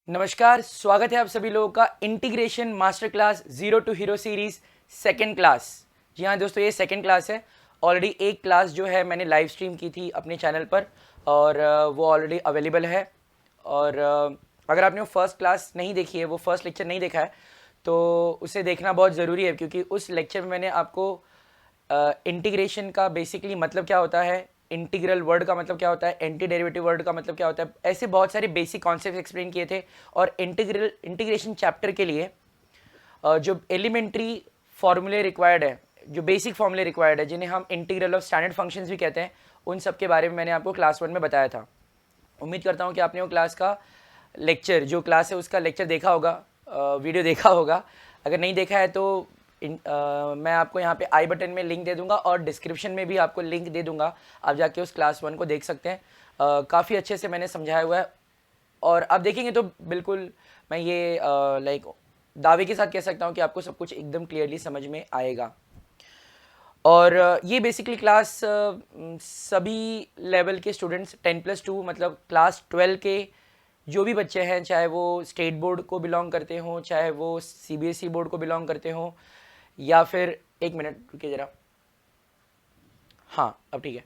नमस्कार, स्वागत है आप सभी लोगों का integration master class zero to hero series second class. जी हाँ दोस्तों, ये सेकेंड क्लास है। ऑलरेडी एक क्लास जो है मैंने लाइव स्ट्रीम की थी अपने चैनल पर और वो ऑलरेडी अवेलेबल है। और अगर आपने वो फर्स्ट क्लास नहीं देखी है, वो फर्स्ट लेक्चर नहीं देखा है, तो उसे देखना बहुत ज़रूरी है, क्योंकि उस लेक्चर में मैंने आपको इंटीग्रेशन का बेसिकली मतलब क्या होता है, इंटीग्रल वर्ड का मतलब क्या होता है, एंटी डेरिवेटिव वर्ड का मतलब क्या होता है, ऐसे बहुत सारे बेसिक कॉन्सेप्ट एक्सप्लेन किए थे। और इंटीग्रेशन चैप्टर के लिए जो एलिमेंट्री फॉर्मूले रिक्वायर्ड है, जो बेसिक फॉर्मूले रिक्वायर्ड है, जिन्हें हम इंटीग्रल ऑफ स्टैंडर्ड फंक्शंस भी कहते हैं, उन सब के बारे में मैंने आपको क्लास 1 में बताया था। उम्मीद करता हूँ कि आपने वो क्लास का लेक्चर, जो क्लास है उसका लेक्चर देखा होगा, वीडियो देखा होगा। अगर नहीं देखा है तो मैं आपको यहाँ पे आई बटन में लिंक दे दूंगा और डिस्क्रिप्शन में भी आपको लिंक दे दूंगा। आप जाके उस क्लास 1 को देख सकते हैं। काफ़ी अच्छे से मैंने समझाया हुआ है और आप देखेंगे तो बिल्कुल मैं ये लाइक दावे के साथ कह सकता हूँ कि आपको सब कुछ एकदम क्लियरली समझ में आएगा। और ये बेसिकली क्लास सभी लेवल के स्टूडेंट्स 10+2 मतलब क्लास 12 के जो भी बच्चे हैं, चाहे वो स्टेट बोर्ड को बिलोंग करते हों, चाहे वो सीबीएसई बोर्ड को बिलोंग करते हों, या फिर एक मिनट रुकिए ज़रा। हाँ अब ठीक है।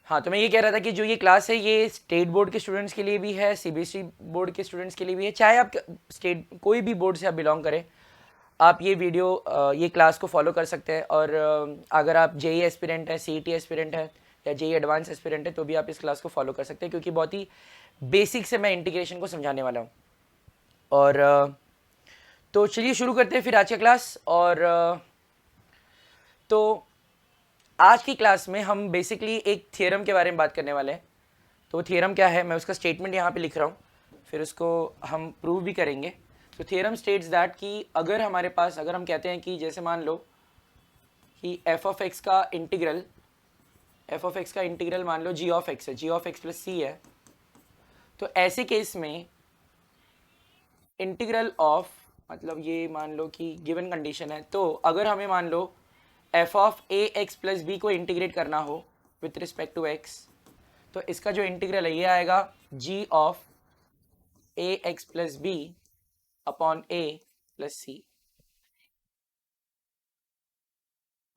हाँ, तो मैं ये कह रहा था कि जो ये क्लास है ये स्टेट बोर्ड के स्टूडेंट्स के लिए भी है, सीबीएसई बोर्ड के स्टूडेंट्स के लिए भी है। चाहे आप स्टेट कोई भी बोर्ड से आप बिलोंग करें, आप ये वीडियो ये क्लास को फॉलो कर सकते हैं। और अगर आप जेई एस्पिरेंट है, सीईटी एस्पिरेंट है, या जेई एडवांस एस्पिरेंट है, तो भी आप इस क्लास को फॉलो कर सकते हैं, क्योंकि बहुत ही बेसिक से मैं इंटीग्रेशन को समझाने वाला हूँ। और तो चलिए शुरू करते हैं फिर आज का क्लास। और तो आज की क्लास में हम बेसिकली एक थियरम के बारे में बात करने वाले हैं। तो थियरम क्या है, मैं उसका स्टेटमेंट यहाँ पे लिख रहा हूँ, फिर उसको हम प्रूव भी करेंगे। तो थियरम स्टेट्स दैट कि अगर हमारे पास, अगर हम कहते हैं कि जैसे मान लो कि एफ ऑफ एक्स का इंटीग्रल मान लो जी ऑफ एक्स है, जी ऑफ एक्स प्लस सी है, तो ऐसे केस में इंटीग्रल ऑफ, मतलब ये मान लो कि गिवन कंडीशन है, तो अगर हमें मान लो F of A x plus B को इंटीग्रेट करना हो विथ रिस्पेक्ट टू एक्स, तो इसका जो इंटीग्रल है ये आएगा G of A x plus B upon A plus C.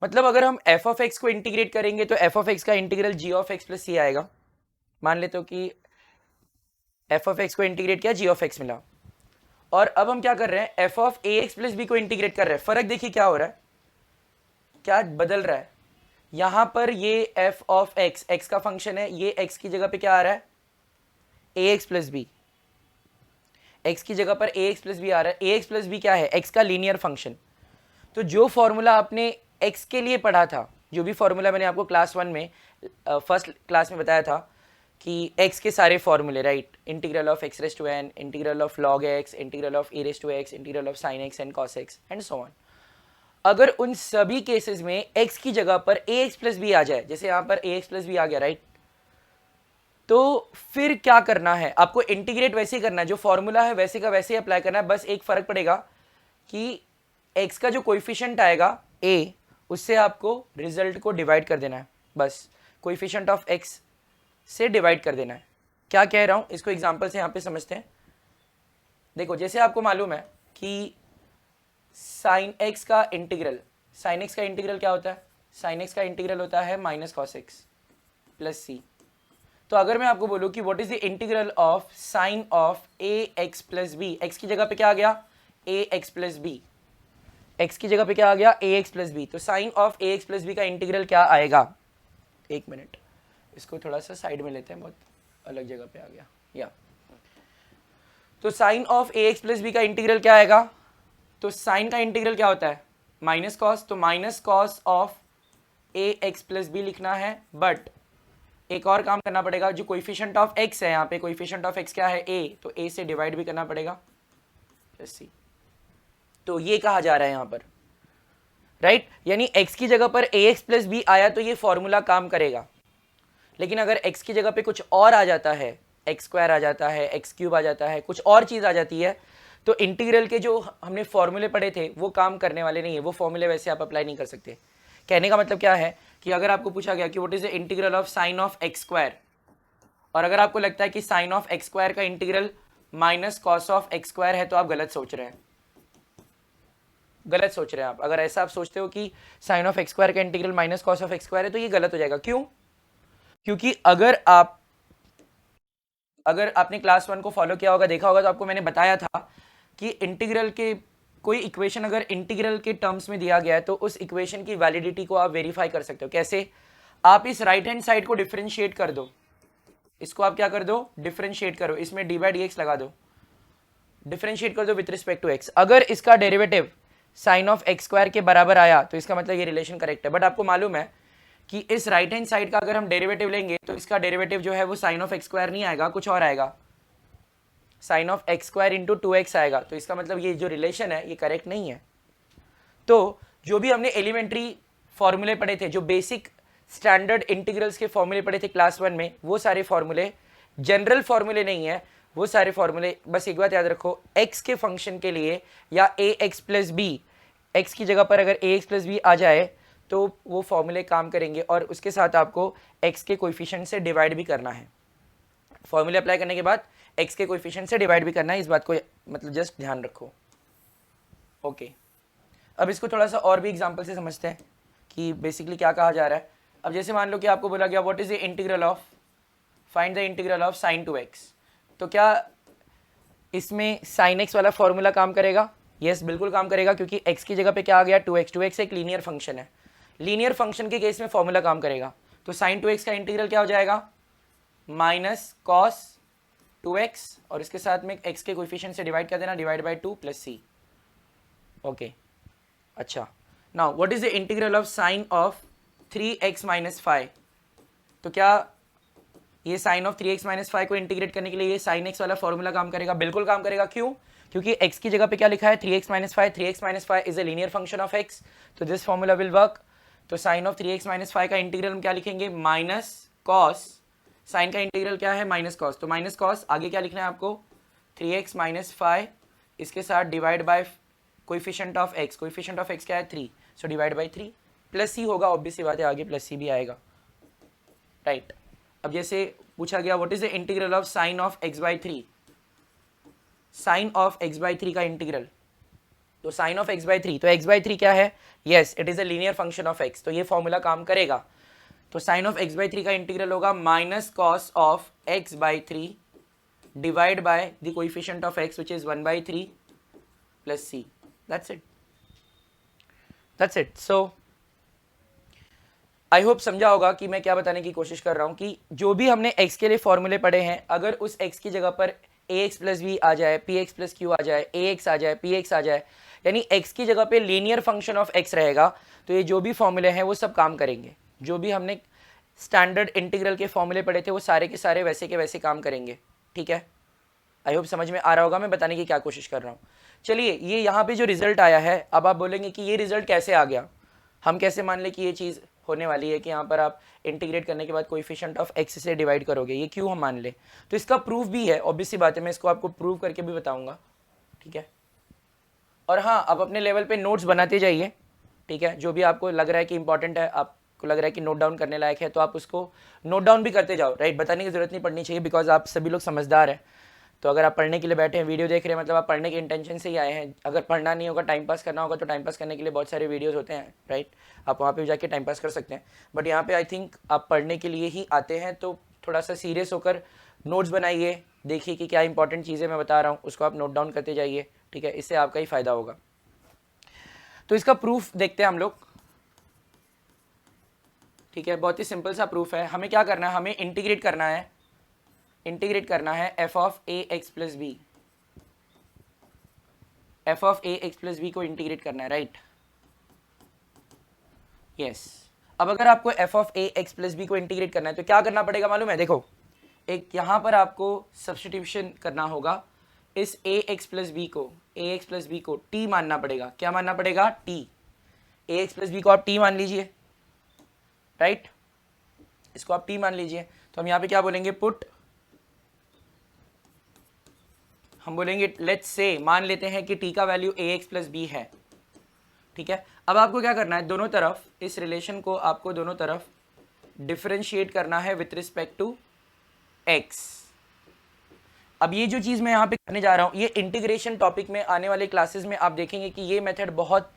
मतलब अगर हम एफ ऑफ एक्स को इंटीग्रेट करेंगे तो एफ ऑफ एक्स का integral G of X plus C आएगा। मान लेते हो कि एफ ऑफ एक्स को इंटीग्रेट किया, जी ऑफ एक्स मिला, और अब हम क्या कर रहे हैं, f of A x plus B को इंटीग्रेट कर रहे हैं। फर्क देखिए क्या हो रहा है, क्या बदल रहा है। यहां पर ये एफ ऑफ एक्स, एक्स का फंक्शन है, ये एक्स की जगह पे क्या आ रहा है, ए एक्स प्लस बी। एक्स की जगह पर ए एक्स प्लस बी आ रहा है। ए एक्स प्लस बी क्या है, एक्स का लीनियर फंक्शन। तो जो फॉर्मूला आपने एक्स के लिए पढ़ा था, जो भी फॉर्मूला मैंने आपको क्लास 1 में फर्स्ट क्लास में बताया था कि एक्स के सारे फॉर्मूले, right, integral of x raise to n, integral of log x, integral of E raise to x, integral of sine x and cos x and so on. अगर उन सभी केसेस में एक्स की जगह पर ए एक्स प्लस बी आ जाए, जैसे यहां पर ए एक्स प्लस बी आ गया, राइट, तो फिर क्या करना है, आपको इंटीग्रेट वैसे ही करना है, जो फॉर्मूला है वैसे का वैसे ही अप्लाई करना है। बस एक फर्क पड़ेगा कि एक्स का जो कोएफिशिएंट आएगा ए, उससे आपको रिजल्ट को डिवाइड कर देना है। बस कोएफिशिएंट ऑफ एक्स से डिवाइड कर देना है। क्या कह रहा हूं, इसको एग्जांपल से यहां पे समझते हैं। देखो, जैसे आपको मालूम है कि साइन एक्स का इंटीग्रल, साइन एक्स का इंटीग्रल क्या होता है, साइन एक्स का इंटीग्रल होता है माइनस कॉस एक्स प्लस सी। तो अगर मैं आपको बोलूं कि what is the integral of sine of A x plus b, x की जगह पे क्या आ गया, a x plus b, x की जगह पे क्या आ गया, ए एक्स प्लस बी। तो sine of A x plus B का इंटीग्रल क्या आएगा, एक मिनट, इसको थोड़ा सा साइड में लेते हैं, बहुत अलग जगह पे आ गया, या तो sine of A x plus B का इंटीग्रल क्या आएगा, तो साइन का इंटीग्रल क्या होता है, माइनस कॉस, तो minus cos of A x plus b लिखना है। बट एक और काम करना पड़ेगा, जो कोएफिशिएंट ऑफ एक्स है, यहाँ पे कोएफिशिएंट ऑफ एक्स क्या है, ए, तो ए से डिवाइड भी करना पड़ेगा प्लस सी। तो ये कहा जा रहा है यहाँ पर, राइट, यानी x की जगह पर ए एक्स प्लस बी आया तो ये फॉर्मूला काम करेगा। लेकिन अगर x की जगह पे कुछ और आ जाता है, एक्स स्क्वायर आ जाता है, एक्स क्यूब आ जाता है, कुछ और चीज आ जाती है, तो इंटीग्रल के जो हमने फॉर्मूले पढ़े थे वो काम करने वाले नहीं है, वो फॉर्मूले वैसे आप अप्लाई नहीं कर सकते। कहने का मतलब क्या है कि अगर आपको पूछा गया कि what is the integral of sine of x square, और अगर आपको लगता है कि साइन ऑफ एक्स स्क्वायर का integral minus cos of x square है तो आप गलत सोच रहे हैं, गलत सोच रहे हैं आप। अगर ऐसा आप सोचते हो कि साइन ऑफ एक्स स्क्वायर का integral minus cos of x square है तो ये गलत हो जाएगा। क्यों? क्योंकि अगर आपने क्लास 1 को फॉलो किया होगा, देखा होगा, तो आपको मैंने बताया था कि इंटीग्रल के कोई इक्वेशन अगर इंटीग्रल के टर्म्स में दिया गया है तो उस इक्वेशन की वैलिडिटी को आप वेरीफाई कर सकते हो। कैसे? आप इस राइट हैंड साइड को डिफरेंशिएट कर दो, इसको आप क्या कर दो, डिफरेंशिएट करो, इसमें डी बाई डी एक्स लगा दो, डिफरेंशिएट कर दो विथ रिस्पेक्ट टू एक्स। अगर इसका derivative sine of x square के बराबर आया तो इसका मतलब ये रिलेशन करेक्ट है। बट आपको मालूम है कि इस राइट हैंड साइड का अगर हम डेरिवेटिव लेंगे तो इसका डेरिवेटिव जो है वो साइन ऑफ एक्स स्क्वायर नहीं आएगा, कुछ और आएगा, sine of x square into 2x आएगा। तो इसका मतलब ये जो रिलेशन है ये करेक्ट नहीं है। तो जो भी हमने एलिमेंट्री फॉर्मूले पढ़े थे, जो बेसिक स्टैंडर्ड इंटीग्रल्स के फॉर्मूले पढ़े थे क्लास 1 में, वो सारे फॉर्मूले जनरल फॉर्मूले नहीं है, वो सारे फॉर्मूले, बस एक बात याद रखो, x के फंक्शन के लिए या ax प्लस बी, एक्स की जगह पर अगर ax प्लस बी आ जाए तो वो फॉर्मूले काम करेंगे और उसके साथ आपको x के कोएफिशिएंट से डिवाइड भी करना है। फॉर्मूले अप्लाई करने के बाद x के कोएफिशिएंट से डिवाइड भी करना है, इस बात को मतलब जस्ट ध्यान रखो। ओके, अब इसको थोड़ा सा और भी एग्जांपल से समझते हैं कि बेसिकली क्या कहा जा रहा है। अब जैसे मान लो कि आपको बोला गया what is the integral of, find the integral of sign 2x, तो क्या इसमें साइन x वाला फॉर्मूला काम करेगा? यस, बिल्कुल काम करेगा, क्योंकि x की जगह पे क्या आ गया, 2x। 2x एक लीनियर फंक्शन है, लीनियर फंक्शन के केस में फॉर्मूला काम करेगा। तो साइन 2x का इंटीग्रल क्या हो जाएगा, माइनस कॉस 2x, और इसके साथ में x के कोएफिशिएंट से डिवाइड कर देना, divide by 2 plus c। Okay, अच्छा, now what is the integral of sine of 3x minus 5, तो क्या ये साइन ऑफ 3x माइनस 5 को इंटीग्रेट करने के लिए ये साइन x वाला फॉर्मूला काम करेगा? बिल्कुल काम करेगा। क्यों? क्योंकि x की जगह पे क्या लिखा है, 3x minus 5, 3x minus 5 is a linear function of x, तो दिस फॉर्मूला विल वर्क। तो साइन ऑफ 3x माइनस 5 का इंटीग्रल हम क्या लिखेंगे, माइनस कॉस, साइन का इंटीग्रल क्या है, माइनस कॉस, तो माइनस कॉस, आगे क्या लिखना है आपको, 3x माइनस 5, इसके साथ divide by coefficient of x, coefficient of x क्या है, 3, so divide by 3 plus c होगा, ऑब्वियस सी बात है, आगे प्लस c भी आएगा, राइट। अब जैसे पूछा गया what is the integral of sine of x by 3, sine of x by 3 का इंटीग्रल, तो साइन ऑफ x बाई 3, तो x बाई 3 क्या है, yes, it is a linear function of x, तो ये फॉर्मूला काम करेगा। तो साइन ऑफ x बाई 3 का इंटीग्रल होगा minus cos of x by 3 divide by the coefficient of x which is 1 by 3 plus c, that's it, that's it. So I hope समझा होगा कि मैं क्या बताने की कोशिश कर रहा हूं कि जो भी हमने x के लिए फॉर्मूले पढ़े हैं, अगर उस x की जगह पर ax प्लस बी आ जाए, px प्लस q आ जाए, ax आ जाए, px आ जाए, यानी x की जगह पे लीनियर फंक्शन ऑफ x रहेगा, तो ये जो भी फॉर्मूले हैं वो सब काम करेंगे। जो भी हमने स्टैंडर्ड इंटीग्रल के फॉर्मूले पढ़े थे वो सारे के सारे वैसे के वैसे काम करेंगे, ठीक है। आई होप समझ में आ रहा होगा मैं बताने की क्या कोशिश कर रहा हूँ। चलिए, ये यहाँ पे जो रिजल्ट आया है, अब आप बोलेंगे कि ये रिजल्ट कैसे आ गया, हम कैसे मान लें कि ये चीज़ होने वाली है कि यहाँ पर आप इंटीग्रेट करने के बाद कोएफिशिएंट ऑफ x से डिवाइड करोगे, ये क्यों हम मान ले? तो इसका प्रूफ भी है, ऑब्वियस सी बात है, मैं इसको आपको प्रूव करके भी बताऊंगा, ठीक है। और हाँ, आप अपने लेवल पे नोट्स बनाते जाइए, ठीक है। जो भी आपको लग रहा है कि इंपॉर्टेंट है, आपको लग रहा है कि नोट डाउन करने लायक है, तो आप उसको नोट डाउन भी करते जाओ, राइट। बताने की जरूरत नहीं पड़नी चाहिए, बिकॉज आप सभी लोग समझदार हैं। तो अगर आप पढ़ने के लिए बैठे हैं, वीडियो देख रहे हैं, मतलब आप पढ़ने के इंटेंशन से ही आए हैं। अगर पढ़ना नहीं होगा, टाइम पास करना होगा, तो टाइम पास करने के लिए बहुत सारे वीडियोस होते हैं, राइट, आप वहाँ पे जाके टाइम पास कर सकते हैं। बट यहाँ पे आई थिंक आप पढ़ने के लिए ही आते हैं, तो थोड़ा सा सीरियस होकर नोट्स बनाइए, देखिए कि क्या इंपॉर्टेंट चीज़ें मैं बता रहा हूँ, उसको आप नोट डाउन करते जाइए, ठीक है, इससे आपका ही फायदा होगा। तो इसका प्रूफ देखते हैं हम लोग, ठीक है। बहुत ही सिंपल सा प्रूफ है। हमें क्या करना है, हमें इंटीग्रेट करना है, इंटीग्रेट करना है f of A x plus b, f of A x plus B को इंटीग्रेट करना है, राइट, यस। अब अगर आपको f of A x plus B को इंटीग्रेट करना है तो क्या करना पड़ेगा मालूम है? देखो, एक यहाँ पर आपको सब्स्टिट्यूशन करना होगा, इस ए एक्स प्लस बी को, ए एक्स प्लस बी को टी मानना पड़ेगा। क्या मानना पड़ेगा? टी। ए एक्स प्लस बी को आप टी मान लीजिए, राइट, इसको आप टी मान लीजिए। तो हम यहाँ पे क्या बोलेंगे, पुट, हम बोलेंगे लेट्स से, मान लेते हैं कि टी का वैल्यू ए एक्स प्लस बी है, ठीक है। अब आपको क्या करना है, दोनों तरफ इस रिलेशन को आपको दोनों तरफ डिफरेंशिएट करना है विथ रिस्पेक्ट टू एक्स। अब ये जो चीज़ मैं यहाँ पे करने जा रहा हूँ, ये इंटीग्रेशन टॉपिक में आने वाले क्लासेस में आप देखेंगे कि ये मेथड बहुत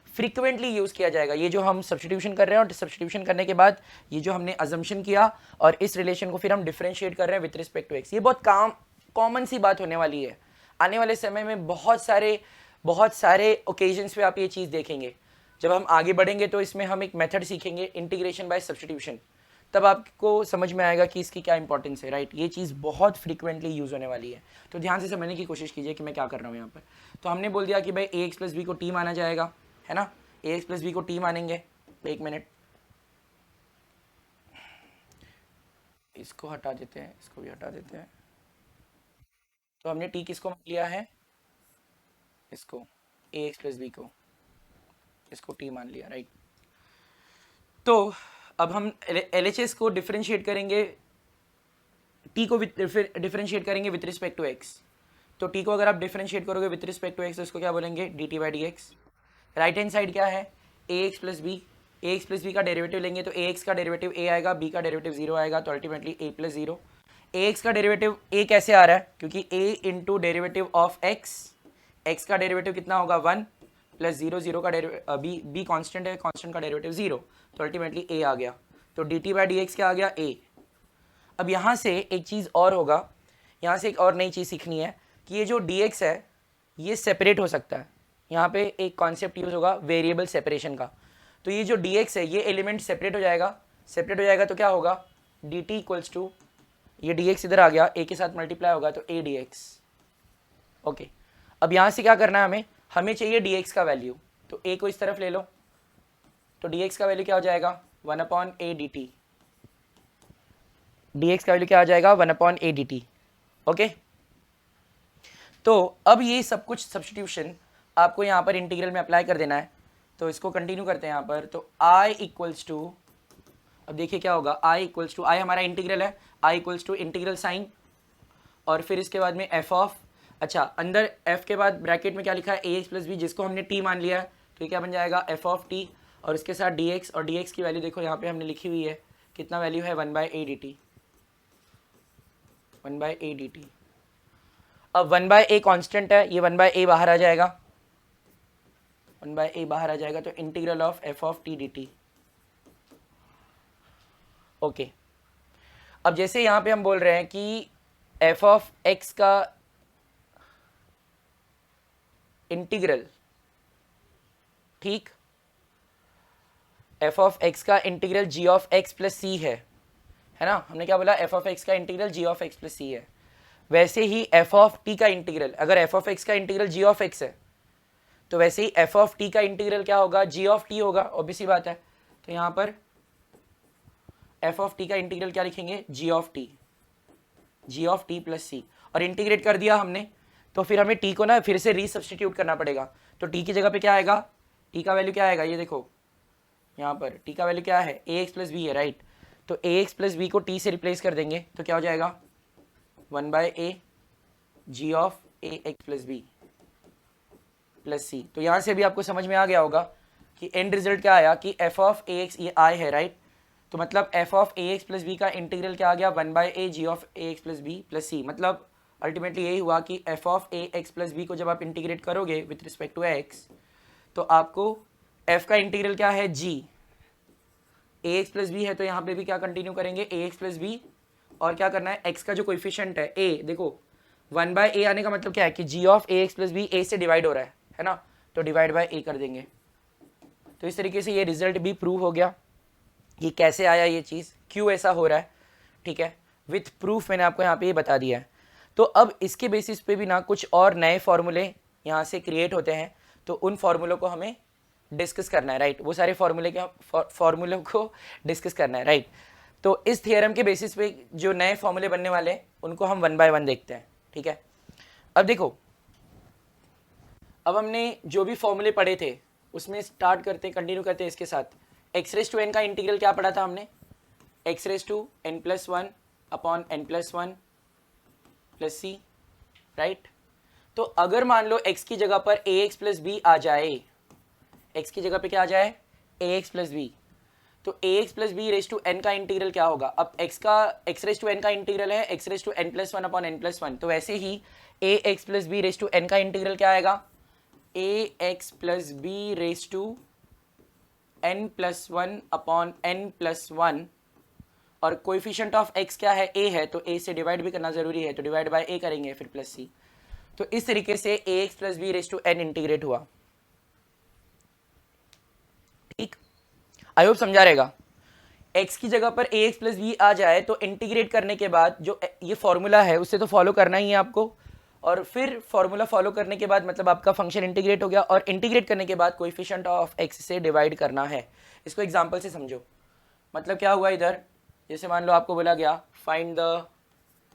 फ्रीक्वेंटली यूज़ किया जाएगा। ये जो हम सब्स्टिट्यूशन कर रहे हैं और सब्स्टिट्यूशन करने के बाद ये जो हमने अजम्पशन किया और इस रिलेशन को फिर हम डिफरेंशिएट कर रहे हैं विथ रिस्पेक्ट टू एक्स, ये बहुत कॉमन सी बात होने वाली है। आने वाले समय में बहुत सारे ओकेजन्स पे आप ये चीज़ देखेंगे। जब हम आगे बढ़ेंगे तो इसमें हम एक मेथड सीखेंगे इंटीग्रेशन बाय सब्स्टिट्यूशन, तब आपको समझ में आएगा कि इसकी क्या इंपॉर्टेंस है, राइट। ये चीज़ बहुत फ्रीक्वेंटली यूज़ होने वाली है, तो ध्यान से समझने की कोशिश कीजिए कि मैं क्या कर रहा हूँ यहाँ पर। तो हमने बोल दिया कि भाई ए एक्स प्लस बी को टी माना जाएगा, है ना। ए एक्स प्लस बी को टी मानेंगे। एक मिनट, इसको हटा देते हैं, इसको भी हटा देते हैं। तो हमने टी किसको मान लिया है, इसको ए एक्स प्लस बी को, इसको टी मान लिया, राइट। तो अब हम LHS को डिफरेंशिएट करेंगे, टी को डिफरेंशिएट करेंगे विथ रिस्पेक्ट टू एक्स। तो टी को अगर आप डिफरेंशिएट करोगे विथ रिस्पेक्ट टू एक्स तो इसको क्या बोलेंगे, D T by D x. Right hand side क्या है, ए x plus b. A x plus B का डेरिवेटिव लेंगे तो ए एक्स का डेरिवेटिव ए आएगा, बी का डेरिवेटिव 0 आएगा, तो ultimately A plus 0। A X का डेरिवेटिव ए कैसे आ रहा है, क्योंकि A into derivative of X, X का डेरिवेटिव कितना होगा 1 प्लस 0, 0 का डेरिवेटिव बी कांस्टेंट है, कांस्टेंट का डेरिवेटिव 0, तो अल्टीमेटली ए आ गया। तो D T by D X क्या आ गया, ए। अब यहाँ से एक चीज़ और होगा, यहाँ से एक और नई चीज़ सीखनी है कि ये जो डी एक्स है ये सेपरेट हो सकता है। यहाँ पे एक कॉन्सेप्ट यूज़ होगा वेरिएबल सेपरेशन का। तो ये जो डी एक्स है ये एलिमेंट सेपरेट हो जाएगा, सेपरेट हो जाएगा तो क्या होगा, डी टी इक्वल्स टू, ये डी एक्स इधर आ गया, ए के साथ मल्टीप्लाई होगा तो ए डी एक्स। ओके, अब यहाँ से क्या करना है, हमें चाहिए डी एक्स का वैल्यू, तो ए को इस तरफ ले लो, तो डी एक्स का वैल्यू क्या हो जाएगा, 1/a dt। डी एक्स का वैल्यू क्या आ जाएगा, 1/a dt। ओके, तो अब ये सब कुछ सब्स्टिट्यूशन आपको यहाँ पर इंटीग्रल में अप्लाई कर देना है। तो इसको कंटिन्यू करते हैं यहाँ पर। तो i इक्वल्स टू, अब देखिए क्या होगा, i इक्वल्स टू, आई हमारा इंटीग्रल है, i equals to integral sine और फिर इसके बाद में f ऑफ, अच्छा अंदर f के बाद ब्रैकेट में क्या लिखा है, ए एक्स प्लस बी, जिसको हमने t मान लिया है, तो ये क्या बन जाएगा f ऑफ t और इसके साथ dx, और dx की वैल्यू देखो यहाँ पे हमने लिखी हुई है, कितना वैल्यू है, 1/a dt, 1/a dt। अब 1/a कांस्टेंट है, ये 1/a बाहर आ जाएगा, 1/a बाहर आ जाएगा, तो integral of f of t dt। Okay, अब जैसे यहाँ पे हम बोल रहे हैं कि f ऑफ x का इंटीग्रल, ठीक, f ऑफ x का integral g of x plus c है ना। हमने क्या बोला, f ऑफ x का integral g of x plus c है। वैसे ही f ऑफ t का इंटीग्रल, अगर f ऑफ x का इंटीग्रल g ऑफ x है तो वैसे ही f ऑफ t का इंटीग्रल क्या होगा, g ऑफ t होगा, ऑब्वियस सी बात है। तो यहाँ पर f ऑफ t का इंटीग्रल क्या लिखेंगे, g of t plus c, और इंटीग्रेट कर दिया हमने तो फिर हमें t को ना फिर से रीसब्स्टिट्यूट करना पड़ेगा। तो t की जगह पे क्या आएगा, t का वैल्यू क्या आएगा, ये देखो यहाँ पर t का वैल्यू क्या है, ए एक्स प्लस बी है, राइट। तो ए एक्स प्लस बी को t से रिप्लेस कर देंगे तो क्या हो जाएगा, 1/a g of A x plus B plus सी। तो यहाँ से भी आपको समझ में आ गया होगा कि एंड रिजल्ट क्या आया कि f ऑफ ए एक्स, ये आई है, राइट। तो मतलब f of A x plus B का इंटीग्रल क्या आ गया, 1/a g of A x plus B plus C. मतलब अल्टीमेटली यही हुआ कि f of A x plus B को जब आप इंटीग्रेट करोगे विथ रिस्पेक्ट टू x तो आपको f का इंटीग्रल क्या है, g, ए एक्स प्लस बी है तो यहाँ पे भी क्या कंटिन्यू करेंगे, ए एक्स प्लस बी, और क्या करना है, x का जो कोएफिशिएंट है a, देखो 1/a आने का मतलब क्या है कि g of A x plus b a से डिवाइड हो रहा है ना, तो डिवाइड बाय a कर देंगे। तो इस तरीके से ये रिजल्ट भी प्रूव हो गया। ये कैसे आया, ये चीज़ क्यों ऐसा हो रहा है, ठीक है, विथ प्रूफ मैंने आपको यहाँ पे ये बता दिया है। तो अब इसके बेसिस पे भी ना कुछ और नए फॉर्मूले यहाँ से क्रिएट होते हैं, तो उन फॉर्मूलों को हमें डिस्कस करना है, राइट। वो सारे फॉर्मूलों को डिस्कस करना है, राइट। तो इस थियरम के बेसिस पे जो नए फॉर्मूले बनने वाले हैं उनको हम 1 बाय 1 देखते हैं, ठीक है। अब देखो, अब हमने जो भी फॉर्मूले पढ़े थे उसमें स्टार्ट करते, कंटिन्यू करते हैं इसके साथ। एक्स रेस टू एन का इंटीग्रल क्या पढ़ा था हमने, x raise to n plus 1 upon n plus 1 plus C, right. तो अगर मान लो x की जगह पर ए एक्स प्लस बी आ जाए, x की जगह पे क्या आ जाए, ए एक्स प्लस बी, तो ए x plus B raise to N का इंटीग्रल क्या होगा? अब एक्स रेस टू एन का इंटीग्रल है X raise to N plus one upon N plus one, तो वैसे ही A x plus B raise to N का इंटीग्रल क्या आएगा? A x plus B raise to N plus one upon N plus one, और coefficient of X क्या है? ए है, तो ए से डिवाइड भी करना जरूरी है, तो डिवाइड बाय ए करेंगे फिर प्लस सी। तो इस तरीके से A x plus B raise to N integrate हुआ। ठीक, आई होप समझा रहेगा। x की जगह पर ए एक्स प्लस बी आ जाए तो इंटीग्रेट करने के बाद जो ये फॉर्मूला है उससे तो फॉलो करना ही है आपको, और फिर फॉर्मूला फॉलो करने के बाद मतलब आपका फंक्शन इंटीग्रेट हो गया, और इंटीग्रेट करने के बाद कोएफिशिएंट ऑफ x से डिवाइड करना है। इसको एग्जांपल से समझो। मतलब क्या हुआ इधर, जैसे मान लो आपको बोला गया find the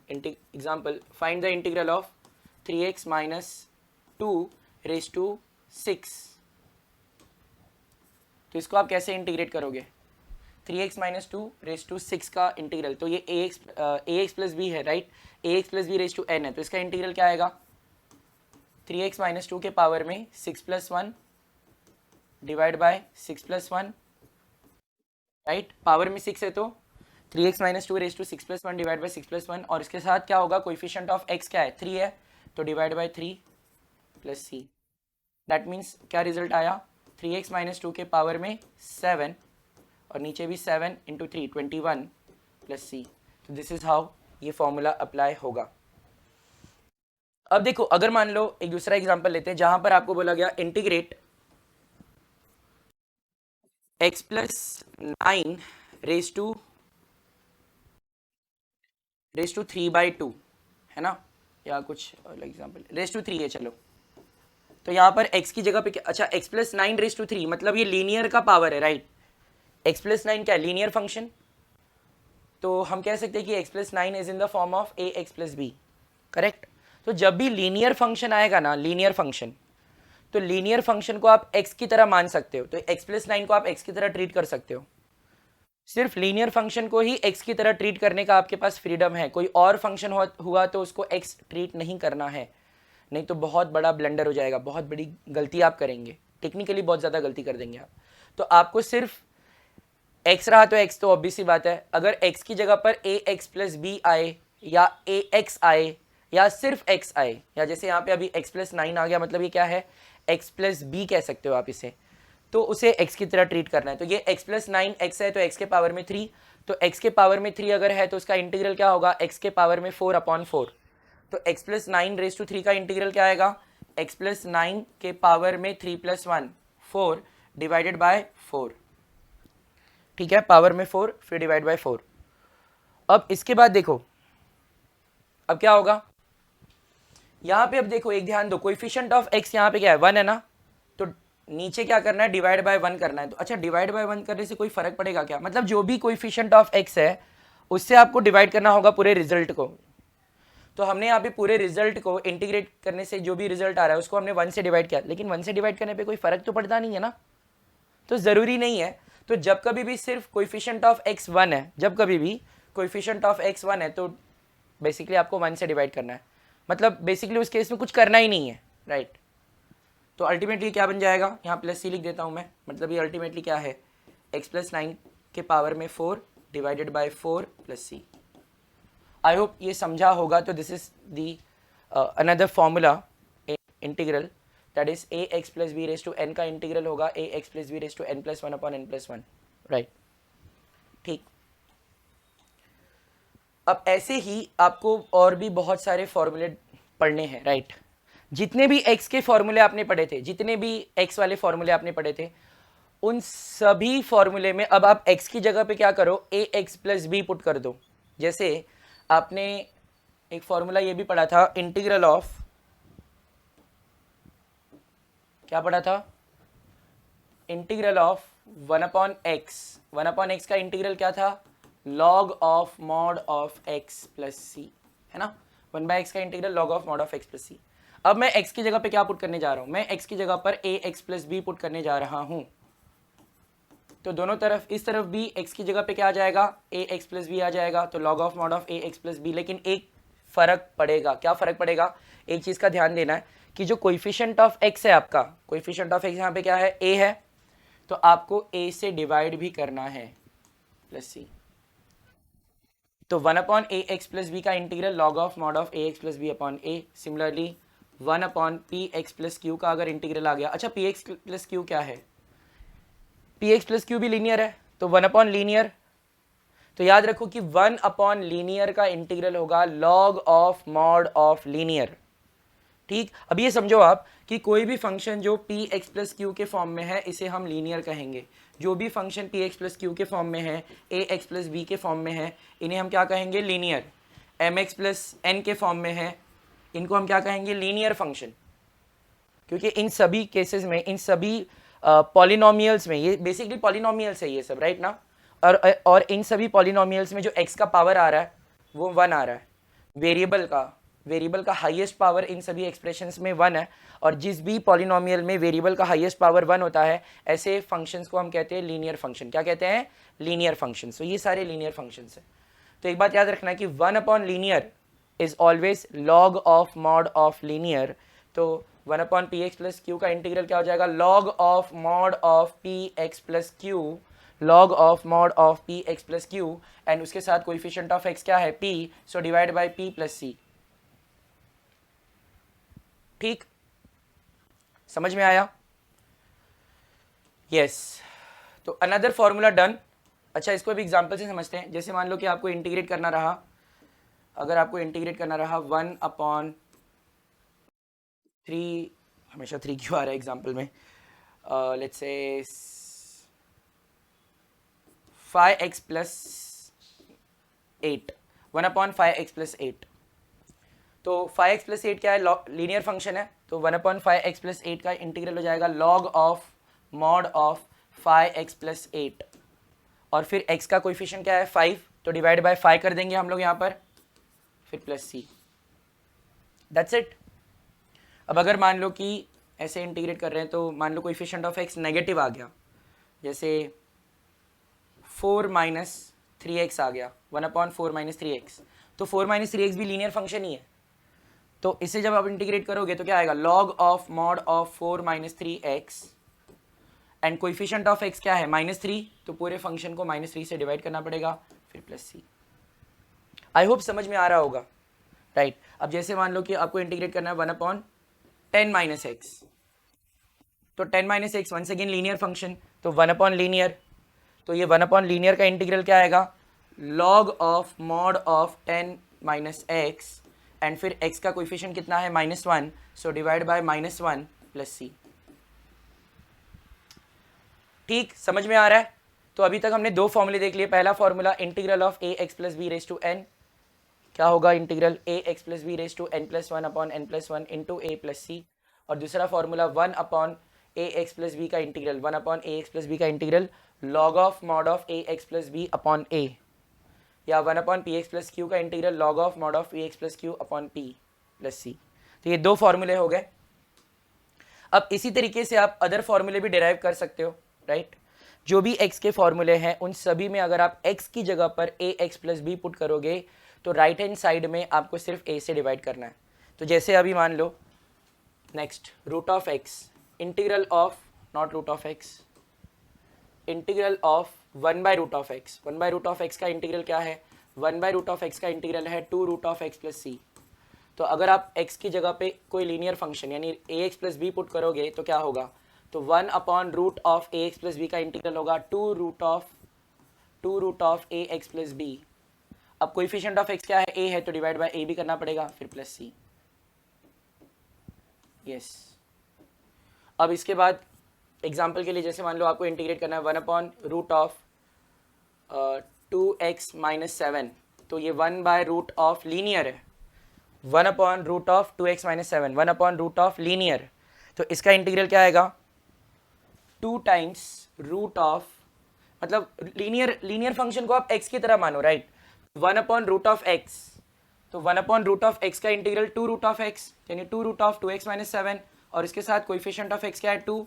example, find the integral of 3x minus 2 raise to 6, तो इसको आप कैसे इंटीग्रेट करोगे? 3x माइनस 2 रेज टू 6 का इंटीग्रल, तो ये ए एक्स प्लस बी है, right? A x plus B raise to n है, तो इसका इंटीग्रल क्या आएगा? 3x माइनस 2 के पावर में 6 plus 1 divide by 6 plus 1, right? Power में 6 है तो 3x minus 2 raise to 6 plus 1 divide by 6 plus 1, और इसके साथ क्या होगा? कोएफिशिएंट ऑफ x क्या है? 3 है, तो divide by 3 plus c. That means क्या रिजल्ट आया? 3x माइनस 2 के पावर में 7 और नीचे भी 7 इंटू 3 21 प्लस सी। तो दिस इज हाउ ये फॉर्मूला अप्लाई होगा। अब देखो, अगर मान लो एक दूसरा एग्जांपल लेते हैं जहां पर आपको बोला गया integrate x plus 9 raise to 3/2 है ना, या कुछ एग्जांपल रेज टू 3 है, चलो। तो यहाँ पर x की जगह पे क्या, अच्छा x प्लस 9 रेज टू 3, मतलब ये लीनियर का पावर है, राइट? x प्लस 9 क्या है? लीनियर फंक्शन, तो हम कह सकते हैं कि x plus 9 is in the form of A x plus b, correct? तो जब भी लीनियर फंक्शन आएगा ना, लीनियर फंक्शन, तो लीनियर फंक्शन को आप x की तरह मान सकते हो, तो x प्लस 9 को आप x की तरह ट्रीट कर सकते हो। सिर्फ लीनियर फंक्शन को ही x की तरह ट्रीट करने का आपके पास फ्रीडम है, कोई और फंक्शन हुआ तो उसको x ट्रीट नहीं करना है, नहीं तो बहुत बड़ा ब्लंडर हो जाएगा, बहुत बड़ी गलती आप करेंगे, टेक्निकली बहुत ज़्यादा गलती कर देंगे आप। तो आपको सिर्फ x रहा तो x, तो ऑब्वियस सी बात है, अगर x की जगह पर ए एक्स प्लस बी आए या ए एक्स आए या सिर्फ x आए, या जैसे यहाँ पे अभी x प्लस 9 आ गया, मतलब ये क्या है? x प्लस बी कह सकते हो आप इसे, तो उसे x की तरह ट्रीट करना है। तो ये x प्लस 9 x है, तो x के पावर में 3, तो x के पावर में 3 अगर है तो उसका इंटीग्रल क्या होगा? x के पावर में 4 अपॉन 4, तो x प्लस 9 रेज टू 3 का इंटीग्रल क्या आएगा? x प्लस 9 के पावर में 3 प्लस 1 4 डिवाइडेड बाय 4, ठीक है? पावर में 4 फिर डिवाइड बाय 4। अब इसके बाद देखो अब क्या होगा यहाँ पे, अब देखो एक ध्यान दो, कोएफिशिएंट ऑफ x यहाँ पे क्या है? 1 है ना, तो नीचे क्या करना है? डिवाइड बाय 1 करना है। तो अच्छा, डिवाइड बाय 1 करने से कोई फर्क पड़ेगा क्या? मतलब जो भी कोएफिशिएंट ऑफ x है उससे आपको डिवाइड करना होगा पूरे रिजल्ट को। तो हमने यहाँ पे पूरे रिजल्ट को इंटीग्रेट करने से जो भी रिजल्ट आ रहा है उसको हमने 1 से डिवाइड किया, लेकिन 1 से डिवाइड करने पे कोई फर्क तो पड़ता नहीं है ना, तो ज़रूरी नहीं है। तो जब कभी भी सिर्फ कोएफिशिएंट ऑफ x 1 है, जब कभी भी कोएफिशिएंट ऑफ x 1 है तो बेसिकली आपको 1 से डिवाइड करना है, मतलब बेसिकली उस केस में कुछ करना ही नहीं है, राइट? तो अल्टीमेटली क्या बन जाएगा? यहाँ प्लस सी लिख देता हूँ मैं, मतलब ये अल्टीमेटली क्या है? x प्लस 9 के पावर में 4 divided by 4 plus C. I hope ये समझा होगा। तो this is the another formula integral, that is A x plus B raise to N का इंटीग्रल होगा A x plus B raise to N plus 1 upon N plus 1, right? ठीक। अब ऐसे ही आपको और भी बहुत सारे फॉर्मूले पढ़ने हैं, राइट? जितने भी x के फॉर्मूले आपने पढ़े थे, जितने भी x वाले फॉर्मूले आपने पढ़े थे, उन सभी फॉर्मूले में अब आप x की जगह पे क्या करो? ए एक्स प्लस बी पुट कर दो। जैसे आपने एक फॉर्मूला ये भी पढ़ा था, इंटीग्रल ऑफ, क्या पढ़ा था? Integral of 1 upon X, 1 upon X का इंटीग्रल क्या था? Log of mod of X plus C, है ना? 1 बाय एक्स का integral log of mod of X plus C. अब मैं x की जगह पे क्या पुट करने जा रहा हूं? मैं x की जगह पर a x plus b put करने जा रहा हूं। तो दोनों तरफ, इस तरफ भी x की जगह पे क्या आ जाएगा? ए एक्स प्लस बी आ जाएगा, तो log of mod of A x plus b. लेकिन एक फर्क पड़ेगा। क्या फर्क पड़ेगा? एक चीज का ध्यान देना है कि जो कोएफिशिएंट ऑफ x है आपका, कोएफिशिएंट ऑफ x यहाँ पे क्या है? a है, तो आपको a से डिवाइड भी करना है। प्लस सी। तो 1 अपॉन ए एक्स प्लस बी का integral log of mod of A x plus B upon a. Similarly 1 upon P x plus Q का अगर इंटीग्रल आ गया, अच्छा पी एक्स प्लस क्यू क्या है, पी एक्स प्लस क्यू भी linear है, तो 1 अपॉन लीनियर। तो याद रखो कि 1 अपॉन लीनियर का इंटीग्रल होगा log of mod of linear. ठीक, अब ये समझो आप कि कोई भी फंक्शन जो पी एक्स प्लस क्यू के फॉर्म में है इसे हम लीनियर कहेंगे। जो भी function p x plus q के फॉर्म में है, ए एक्स प्लस बी के फॉर्म में है, इन्हें हम क्या कहेंगे, linear. M x plus n के फॉर्म में है, इनको हम क्या कहेंगे, लीनियर फंक्शन। क्योंकि इन सभी केसेस में, इन सभी पॉलिनोमियल्स में, ये बेसिकली पॉलिनोमियल्स है ये सब, राइट ना। और इन सभी पॉलिनोमियल्स में जो x का पावर आ रहा है वो 1 आ रहा है। वेरिएबल का हाईएस्ट पावर इन सभी एक्सप्रेशंस में 1 है, और जिस भी पॉलिनोमियल में वेरिएबल का हाईएस्ट पावर 1 होता है, ऐसे फंक्शंस को हम कहते हैं लीनियर फंक्शन। क्या कहते हैं, लीनियर फंक्शन। तो ये सारे लीनियर फंक्शंस हैं। तो एक बात याद रखना है कि 1 upon linear is always log of mod of linear. तो 1 upon P x plus Q का इंटीग्रल क्या हो जाएगा, log of mod of P x plus Q, log of mod of P x plus Q, and उसके साथ coefficient of X क्या है, p, so divide by p plus C. ठीक, समझ में आया, यस। तो अनदर फॉर्मूला डन। अच्छा, इसको भी एग्जांपल से समझते हैं। जैसे मान लो कि आपको इंटीग्रेट करना रहा, अगर आपको इंटीग्रेट करना रहा 1 अपॉन 3, हमेशा 3 क्यों आ रहा है एग्जाम्पल में, let's say 5x plus 8, 1 upon 5x plus 8। तो 5x प्लस 8 क्या है, लीनियर फंक्शन है। तो 1 अपॉन 5x प्लस 8 का इंटीग्रल हो जाएगा log of mod of 5x plus 8, और फिर x का कोएफिशिएंट क्या है, 5, तो डिवाइड बाय 5 कर देंगे हम लोग यहाँ पर, फिर प्लस सी। That's it. अब अगर मान लो कि ऐसे इंटीग्रेट कर रहे हैं, तो मान लो कोएफिशिएंट ऑफ x नेगेटिव आ गया, जैसे 4 माइनस 3x आ गया, 1 अपॉन 4 माइनस 3x। तो 4 माइनस 3x भी लीनियर फंक्शन ही है। तो इसे जब आप इंटीग्रेट करोगे तो क्या आएगा, log of mod of 4 minus 3x, and coefficient of x क्या है, -3, तो पूरे फंक्शन को -3 से डिवाइड करना पड़ेगा, फिर प्लस सी। आई होप समझ में आ रहा होगा, राइट। अब जैसे मान लो कि आपको इंटीग्रेट करना है 1 अपॉन 10 माइनस एक्स, तो 10 minus x once again linear function, तो 1 अपॉन लीनियर। तो ये 1 अपॉन लीनियर का इंटीग्रल क्या आएगा, log of mod of 10 minus x, and फिर x का कोएफिशिएंट कितना है, -1, सो डिवाइड बाय -1 प्लस सी। ठीक, समझ में आ रहा है। तो अभी तक हमने दो फॉर्मूले देख लिए। पहला formula integral of A x plus B raise to N, क्या होगा, integral A x plus B raise to N plus 1 upon N plus 1 into A plus C. और दूसरा फॉर्मूला 1 अपॉन ए एक्स प्लस बी का integral, 1 upon ए x plus B का integral log of mod of A x plus B upon A, या 1 upon P x plus Q का integral log of mod of P x plus Q upon P plus सी। तो ये दो फॉर्मूले हो गए। अब इसी तरीके से आप अदर फॉर्मूले भी डिराइव कर सकते हो, राइट। जो भी x के फॉर्मूले हैं उन सभी में अगर आप x की जगह पर a x plus b put करोगे तो राइट हैंड साइड में आपको सिर्फ a से डिवाइड करना है। तो जैसे अभी मान लो next root of x, integral of, not root of x, integral of 1 by root of x। 1 by root of x का इंटीग्रल क्या है, 1 बाय रूट ऑफ x का इंटीग्रल है 2 रूट ऑफ x प्लस सी। तो अगर आप x की जगह पे कोई लीनियर फंक्शन यानी a x plus b put करोगे तो क्या होगा, तो 1 upon root of A x plus B का इंटीग्रल होगा 2 root of A x plus b. अब कोएफिशिएंट ऑफ x क्या है, a है, तो डिवाइड बाय a भी करना पड़ेगा, फिर प्लस सी। यस। अब इसके बाद एग्जाम्पल के लिए जैसे मान लो आपको इंटीग्रेट करना है 1 upon root of 2x minus 7, तो ये 1 बाय रूट ऑफ लीनियर है, 1 upon root of 2x minus 7, 1 upon root of linear. तो इसका इंटीग्रल क्या आएगा, 2 टाइम्स रूट ऑफ, मतलब लीनियर फंक्शन को आप x की तरह मानो, right. 1 upon root of x, तो 1 अपॉन रूट ऑफ x का इंटीग्रल 2 रूट ऑफ x, यानी 2 रूट ऑफ 2x माइनस 7, और इसके साथ कोएफिशिएंट ऑफ x क्या है 2,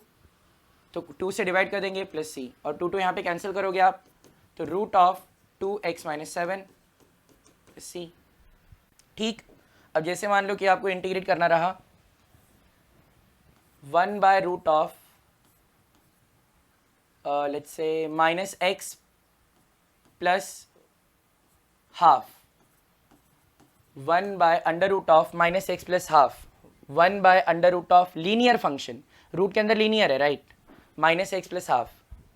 तो 2 से डिवाइड कर देंगे प्लस सी, और 2 यहाँ पे कैंसिल करोगे आप, तो root of 2x minus 7 plus C. ठीक। अब जैसे मान लो कि आपको इंटीग्रेट करना रहा 1 by root of let's say minus X plus half 1 by under root of minus X plus half 1 by under root of linear function, root के अंदर लीनियर है right, minus X plus half,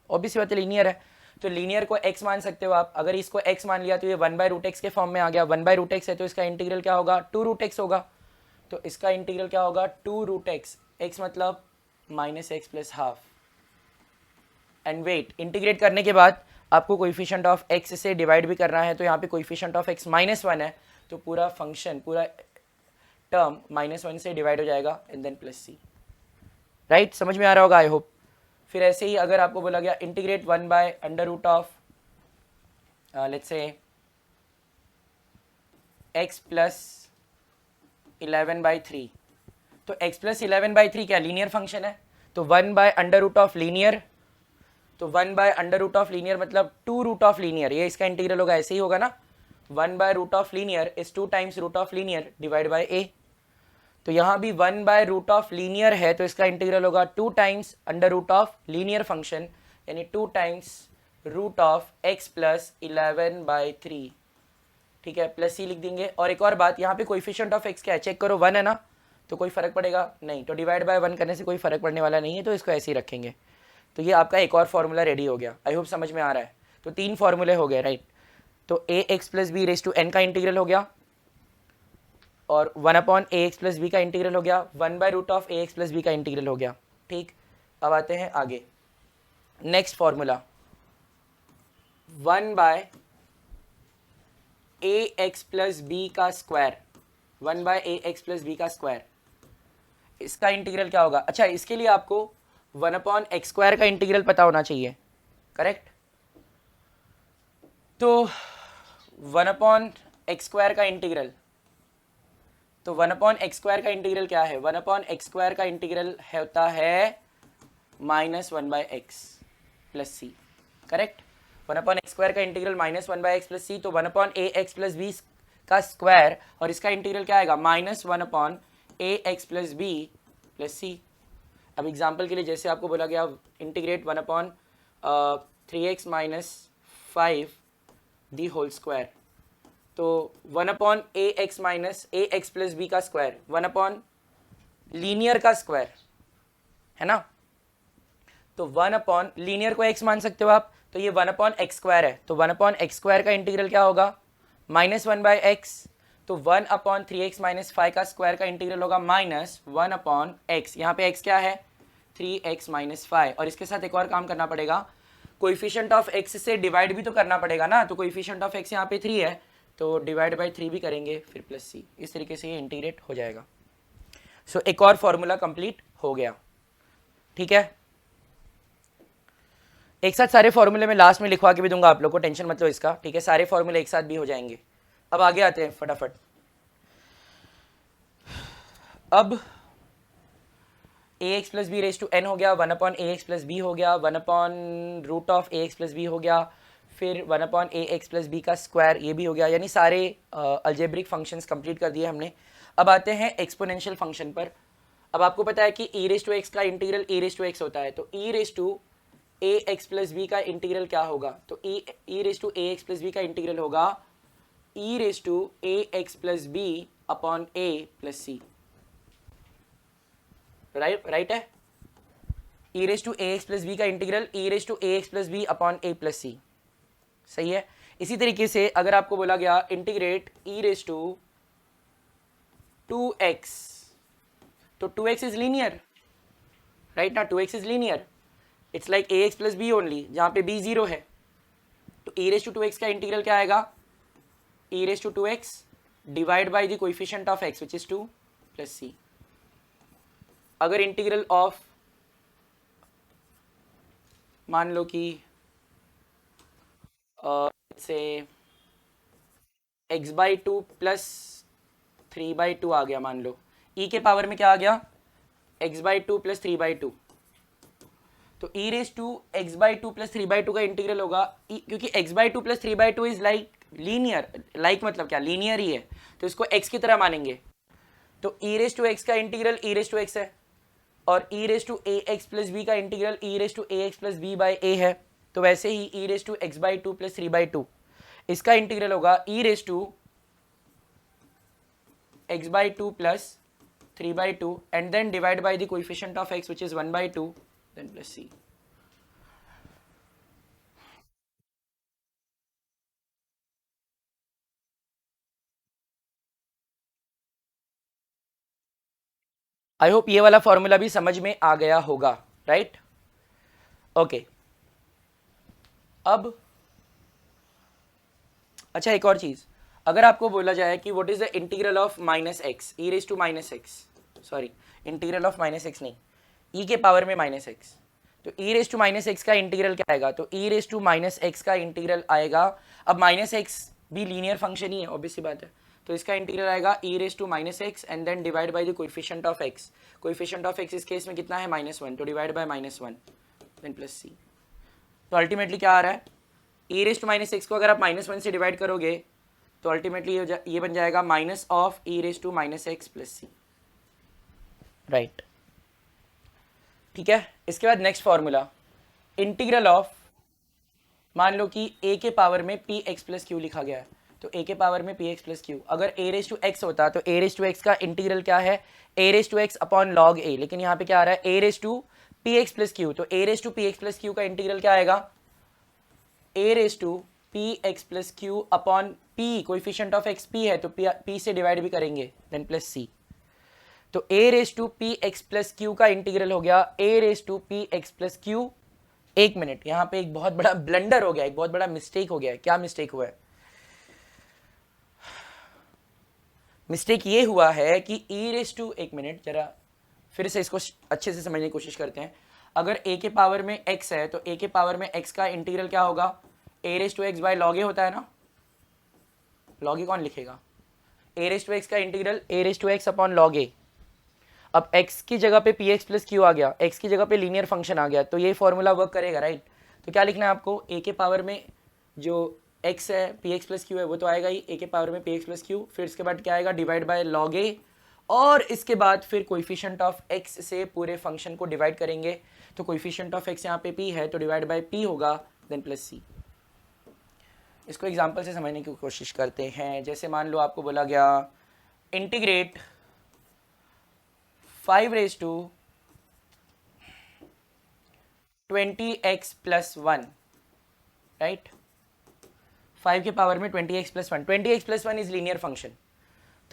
obviously बात है linear है, तो linear को x मान सकते हो आप, अगर इसको x मान लिया तो ये 1 बाय रूट एक्स के फॉर्म में आ गया, 1 बाय रूट एक्स है तो इसका इंटीग्रल क्या होगा 2 रूट एक्स होगा, तो इसका इंटीग्रल क्या होगा 2 रूट एक्स, एक्स मतलब minus X plus half, and wait integrate करने के बाद आपको कोएफिशिएंट ऑफ x से डिवाइड भी करना है, तो यहाँ पे कोएफिशिएंट ऑफ x -1 है, तो पूरा फंक्शन पूरा टर्म -1 से डिवाइड हो जाएगा and then plus C, right, समझ में आ रहा होगा आई होप। फिर ऐसे ही अगर आपको बोला गया integrate 1 by under root of let's say x plus 11/3, तो x प्लस 11/3 क्या लीनियर फंक्शन है, तो 1 by under root of linear, तो 1 by under root of linear मतलब 2 रूट ऑफ लीनियर, ये इसका इंटीग्रल होगा, ऐसे ही होगा ना, 1 by root of linear is 2 times root of linear divide by a, तो यहाँ भी 1 बाय रूट ऑफ लीनियर है तो इसका इंटीग्रल होगा 2 times under root of linear function, यानी 2 times root of x plus 11/3, ठीक है, प्लस सी लिख देंगे। और एक और बात, यहाँ पे कोएफिशिएंट ऑफ x क्या है चेक करो, 1 है ना, तो कोई फर्क पड़ेगा नहीं, तो डिवाइड बाय 1 करने से कोई फर्क पड़ने वाला नहीं है, तो इसको ऐसे ही रखेंगे। तो ये आपका एक और फॉर्मूला रेडी हो गया, आई होप समझ में आ रहा है। तो 3 फॉर्मूले हो गए राइट, तो ax plus B raise to n का इंटीग्रल हो गया, और 1/ax प्लस बी का इंटीग्रल हो गया, 1 by root of ax plus B का इंटीग्रल हो गया, ठीक। अब आते हैं आगे, next formula 1 by ax plus B का square, 1 by ax plus B का स्क्वायर, इसका इंटीग्रल क्या होगा। अच्छा, इसके लिए आपको 1/x² का इंटीग्रल पता होना चाहिए, करेक्ट, तो 1/x² का इंटीग्रल, तो 1/x² का इंटीग्रल क्या है, 1/x² का इंटीग्रल होता है -1/x प्लस सी, करेक्ट, 1/x² का इंटीग्रल -1/x प्लस सी, तो 1/ax प्लस बी का स्क्वायर, और इसका इंटीग्रल क्या आएगा -1/ax plus B plus C. अब एग्जाम्पल के लिए जैसे आपको बोला गया integrate 1/3x - 5 the whole square, तो 1/ax minus ax plus B का स्क्वायर, 1/ लीनियर का स्क्वायर है ना, तो 1/ लीनियर को x मान सकते हो आप, तो ये 1/x² है, तो 1/x² का इंटीग्रल क्या होगा -1/x, तो 1/3x - 5 का स्क्वायर का इंटीग्रल होगा -1/x, यहाँ पे x क्या है 3x - 5, और इसके साथ एक और काम करना पड़ेगा, कोएफिशिएंट ऑफ x से डिवाइड भी तो करना पड़ेगा ना, तो कोएफिशिएंट ऑफ x यहाँ पे 3 है, तो डिवाइड बाय 3 भी करेंगे, फिर प्लस सी, इस तरीके से ये इंटीग्रेट हो जाएगा। सो एक और फॉर्मूला कंप्लीट हो गया, ठीक है। एक साथ सारे फॉर्मूले में लास्ट में लिखवा के भी दूंगा आप लोग को, टेंशन मत लो इसका, ठीक है, सारे फॉर्मूले एक साथ भी हो जाएंगे। अब आगे आते हैं फटाफट। अब ax plus B raise to n हो गया, 1/ax प्लस बी हो गया, 1/√ax प्लस बी हो गया, फिर 1/ax प्लस बी का स्क्वायर, ये भी हो गया, यानी सारे अलजेब्रिक फंक्शंस कंप्लीट कर दिए हमने। अब आते हैं एक्सपोनेंशियल फंक्शन पर। अब आपको पता है कि e रेज टू एक्स का integral e raise to X होता है, तो e raise to ax plus B का इंटीग्रल क्या होगा, तो e raise to ax plus B का इंटीग्रल होगा e raise to ax plus B upon a plus C, right है, e raise to ax plus B का integral e raise to ax plus B upon a plus C, सही है। इसी तरीके से अगर आपको बोला गया integrate e raise to 2x, तो 2x इज लीनियर राइट ना, 2x is linear, it's like ax plus B only, जहां पे b 0 है, तो e रेज टू 2x का इंटीग्रल क्या आएगा e raise to 2x divide by the coefficient of x which is 2 plus C. अगर integral of मान लो कि से x/2 प्लस 3/2 आ गया, मान लो e के पावर में क्या आ गया x/2 प्लस 3/2, तो e raise to x/2 plus 3/2 का इंटीग्रल होगा क्योंकि x/2 plus 3/2 is like linear, like मतलब क्या लीनियर ही है, तो इसको x की तरह मानेंगे, तो e रेज टू x का integral e raise to x है, और e raise to ax plus B का integral e raise to ax plus b by a है, तो वैसे ही e raise to x by two plus 3/2 इसका integral होगा e raise to x by 2 plus 3/2 and then divide by the coefficient of x which is 1/2 then plus c. I hope ये वाला formula भी समझ में आ गया होगा, राइट? ओके, अब अच्छा एक और चीज, अगर आपको बोला जाए कि what is the integral of minus x e raise to minus x, sorry integral of minus x नहीं, ई के पावर में माइनस एक्स, तो e raise to minus x का इंटीग्रल क्या आएगा? तो e raise to minus x का integral आएगा, अब माइनस एक्स भी लीनियर फंक्शन ही है, ऑब्वियस सी बात है, तो इसका इंटीग्रल आएगा e raise to minus x and then divide by the coefficient of x, coefficient of x इस केस में कितना है? -1, तो डिवाइड बाय -1 देन प्लस सी। तो अल्टीमेटली क्या आ रहा है? ई रेस टू माइनस एक्स को अगर आप -1 से डिवाइड करोगे तो अल्टीमेटली ये बन जाएगा minus of E raise to minus X plus C, right? ठीक है, इसके बाद नेक्स्ट फॉर्मूला, इंटीग्रल ऑफ, मान लो कि a के पावर में पी एक्स प्लस क्यू लिखा गया है, तो a के पावर में पी एक्स प्लस क्यू, अगर a रेस टू एक्स होता तो a रेस टू एक्स का इंटीग्रल क्या है? a raise to x upon log a, लेकिन यहाँ पे क्या आ रहा है? a raise to P x plus Q, तो a raise to P x plus Q का इंटीग्रल क्या आएगा? a raise to P x plus Q upon p, coefficient of x p है तो p से डिवाइड भी करेंगे देन प्लस सी, तो a raise to P x plus Q का इंटीग्रल हो गया a raise to P x plus Q. एक मिनट, यहां पे एक बहुत बड़ा ब्लंडर हो गया, एक बहुत बड़ा मिस्टेक हो गया है। क्या मिस्टेक हुआ है? मिस्टेक ये हुआ है कि e रेस टू, एक मिनट जरा फिर से इसको अच्छे से समझने की कोशिश करते हैं। अगर a के पावर में x है तो a के पावर में x का इंटीग्रल क्या होगा? a raise to x by log a होता है ना, लॉग ए कौन लिखेगा? a रेस टू एक्स का integral a raise to x upon log a. अब x की जगह पे पी एक्स प्लस क्यू आ गया, x की जगह पे लीनियर फंक्शन आ गया, तो ये फॉर्मूला वर्क करेगा, राइट? तो क्या लिखना है आपको? a के पावर में जो x है पी एक्स प्लस क्यू है वो तो आएगा ही, a के पावर में पी एक्स प्लस क्यू, फिर इसके बाद क्या आएगा? डिवाइड बाय लॉग ए, और इसके बाद फिर कोएफिशिएंट ऑफ x से पूरे फंक्शन को डिवाइड करेंगे, तो कोएफिशिएंट ऑफ x यहाँ पे p है तो डिवाइड बाय p होगा देन प्लस सी। इसको एग्जाम्पल से समझने की कोशिश करते हैं। जैसे मान लो आपको बोला गया integrate 5 raise to 20x plus 1, right? 5 के पावर में 20x plus 1, 20x plus 1 is linear function,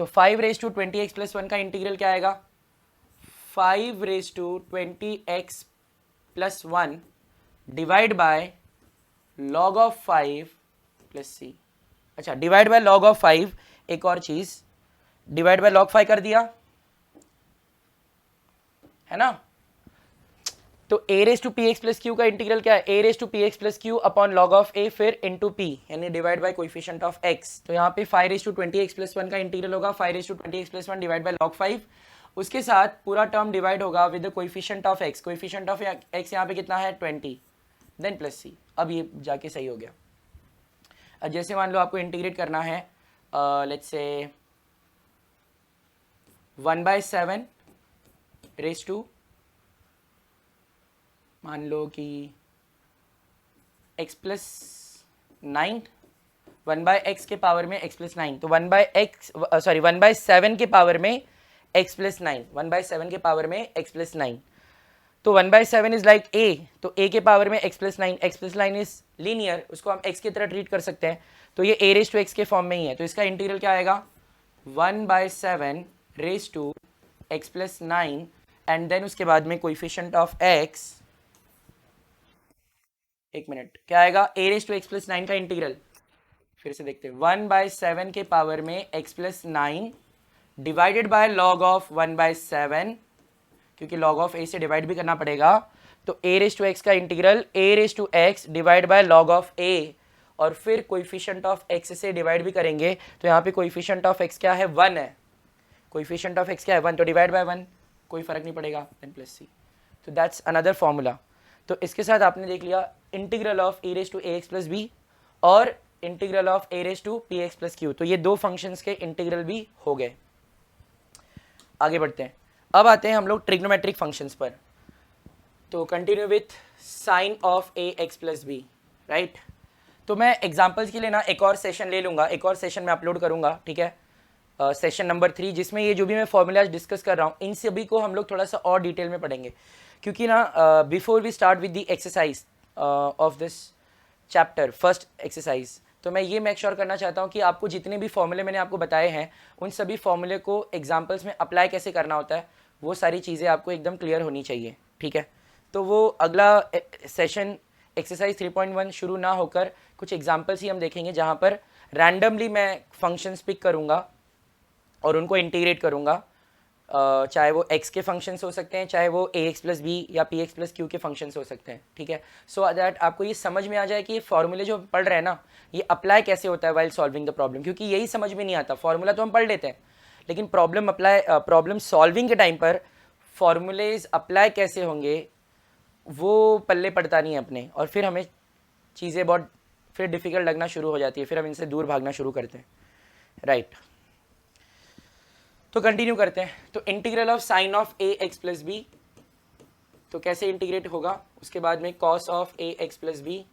तो 5 रेस टू 20x प्लस 1 का इंटीग्रल क्या आएगा? 5 raise to 20x plus 1 divide by log of 5 plus C. अच्छा, डिवाइड बाय लॉग ऑफ 5, एक और चीज, डिवाइड बाय लॉग 5 कर दिया है ना, तो a raise to P x plus Q का इंटीग्रल क्या है? a raise to P x plus Q upon log of a फिर इंटू p, यानी divide by coefficient of x। तो यहाँ पे 5 रेस टू 20x प्लस 1 का इंटीग्रल होगा 5 raise to 20x plus 1 divide by log 5, उसके साथ पूरा टर्म डिवाइड होगा with the coefficient of x, coefficient of x यहाँ पे कितना है? 20 देन प्लस c। अब ये जाके सही हो गया। अब जैसे मान लो आपको इंटीग्रेट करना है, लेट्स से 1/7 रेस टू, मान लो कि x प्लस 9, 1/x के पावर में x प्लस 9, तो 1/7 के पावर में x प्लस 9, 1/7 के पावर में x प्लस 9, तो 1/7 इज लाइक a, तो a के पावर में x plus 9, x plus 9 is linear, उसको हम x की तरह ट्रीट कर सकते हैं, तो ये a रेस टू x के फॉर्म में ही है, तो इसका इंटीग्रल क्या आएगा? 1/7 raise to x plus 9 and then उसके बाद में कोएफिशिएंट ऑफ x, एक मिनट, क्या आएगा? a raise to X plus 9 का इंटीग्रल, फिर से देखते हैं, 1/7 के पावर में x plus 9 divided by log of 1/7, क्योंकि लॉग ऑफ a से डिवाइड भी करना पड़ेगा, तो a रेस टू एक्स का integral a raise to X divide by log of a, और फिर कोएफिशिएंट ऑफ x से डिवाइड भी करेंगे, तो यहाँ पे कोएफिशिएंट ऑफ x क्या है? 1 है, कोएफिशिएंट ऑफ x क्या है? 1, तो डिवाइड बाय 1, कोई फर्क नहीं पड़ेगा देन प्लस सी। तो दैट्स अनदर फॉर्मूला। तो इसके साथ आपने देख लिया integral of e raise to a x plus B और integral of a raise to P x plus Q, तो ये दो फंक्शंस के इंटीग्रल भी हो गए। आगे बढ़ते हैं, अब आते हैं हम लोग ट्रिग्नोमेट्रिक फंक्शंस पर। तो continue with sine of A x plus B, right. तो मैं एग्जाम्पल्स के लिए ना एक और सेशन ले लूँगा, एक और सेशन मैं अपलोड करूँगा, ठीक है, सेशन नंबर 3, जिसमें ये जो भी मैं फॉर्मूलाज डिस्कस कर रहा हूँ इन सभी को हम लोग थोड़ा सा और डिटेल में पढ़ेंगे, क्योंकि ना before we start with the exercise of this chapter, first exercise, तो मैं ये मेक श्योर करना चाहता हूँ कि आपको जितने भी फॉर्मूले मैंने आपको बताए हैं उन सभी फॉर्मूले को एग्जाम्पल्स में अप्लाई कैसे करना होता है वो सारी चीज़ें आपको एकदम क्लियर होनी चाहिए, ठीक है। तो वो अगला सेशन एक्सरसाइज 3.1 शुरू ना होकर कुछ एग्जाम्पल्स ही हम देखेंगे, जहाँ पर रैंडमली मैं फंक्शंस पिक करूँगा और उनको इंटीग्रेट करूँगा, चाहे वो x के फंक्शंस हो सकते हैं, चाहे वो ax प्लस बी या px प्लस क्यू के फंक्शंस हो सकते हैं, ठीक है। सो दैट आपको ये समझ में आ जाए कि ये फॉर्मूले जो पढ़ रहे हैं ना ये अप्लाई कैसे होता है वाइल सॉल्विंग द प्रॉब्लम, क्योंकि यही समझ में नहीं आता। फॉर्मूला तो हम पढ़ लेते हैं लेकिन प्रॉब्लम सॉल्विंग के टाइम पर फॉर्मूलेज अप्लाई कैसे होंगे वो पल्ले पड़ता नहीं है अपने, और फिर हमें चीज़ें बहुत फिर डिफ़िकल्ट लगना शुरू हो जाती है, फिर हम इनसे दूर भागना शुरू करते हैं, राइट। तो कंटिन्यू करते हैं। तो integral of sine of A x plus B, तो कैसे इंटीग्रेट होगा, उसके बाद में cos of A x plus b.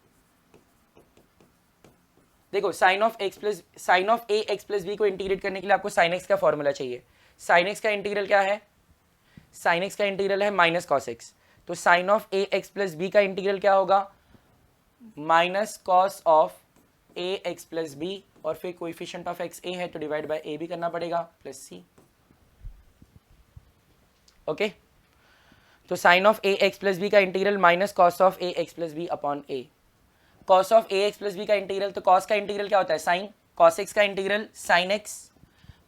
देखो sine of A x plus B को इंटीग्रेट करने के लिए आपको साइन एक्स का फॉर्मूला चाहिए। साइन एक्स का इंटीग्रल क्या है, साइन एक्स का इंटीग्रल है माइनस कॉस एक्स, तो sine of A x plus B का इंटीग्रल क्या होगा, minus cos of A x plus B, और फिर कोएफिशिएंट ऑफ एक्स ए है तो डिवाइड बाय ए भी करना पड़ेगा, प्लस सी। ओके, तो sine of A x plus B का integral minus cos of A x plus B upon a. Cos of A x plus B का इंटीग्रल, तो cos का इंटीग्रल क्या होता है, साइन, कॉस एक्स का integral sine x,